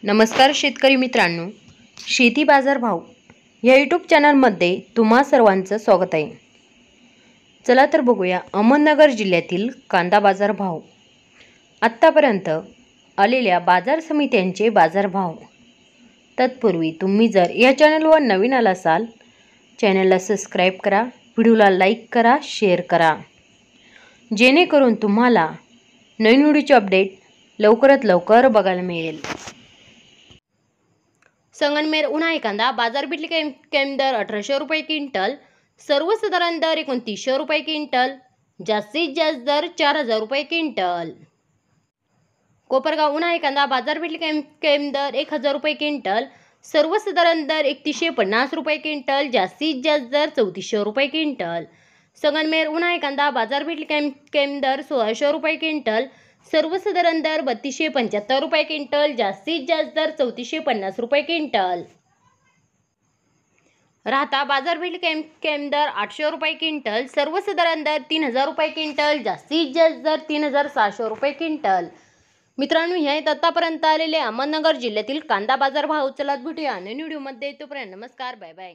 नमस्कार शेतकरी मित्रांनो, शेती बाजार भाव या यूट्यूब चॅनलमध्ये तुम्हा सर्वांचं स्वागत आहे। चला तर बघूया अहमदनगर जिल्ह्यातील कांदा बाजार भाव, आत्तापर्यंत आलेल्या बाजार समित्यांचे बाजार भाव। तत्पूर्वी तुम्ही जर या चॅनलवर नवीन आला असाल, चॅनलला सबस्क्राइब करा, व्हिडिओला लाईक करा, शेअर करा, जेणेकरून तुम्हाला नवीन व्हिडिओचे अपडेट लवकरात लवकर बघायला मिळेल। संगमनेर उन्हाळी कांदा बाजार भेटली कमी दर 1800 रुपये क्विंटल, सर्वसाधारण दर 2900 रुपये क्विंटल, जास्तीत जास्त दर 4000 रुपये क्विंटल। कोपरगाव उन्हाळी कांदा बाजार भेटली कमी दर 1000 रुपये क्विंटल, सर्वसाधारण दर 3150 रुपये क्विंटल, जास्तीत जास्त दर 3400 रुपये क्विंटल। संगमनेर उन्हाळी कांदा बाजार भेटली कमी दर 1600 रुपये क्विंटल, सर्वसाधारण दर 3275 रुपये क्विंटल, जास्तीत जास्त दर 3450 रुपये क्विंटल। राहता बाजार भेटली कमी दर 800 रुपये क्विंटल, सर्वसाधारण दर 3000 रुपये क्विंटल, जास्तीत जास्त दर 3600 रुपये क्विंटल। मित्रांनो, हे आहेत आतापर्यंत आलेले अहमदनगर जिल्ह्यातील कांदा बाजार भाव। चला भेटूया नवीन व्हिडिओमध्ये, तोपर्यंत नमस्कार, बाय बाय।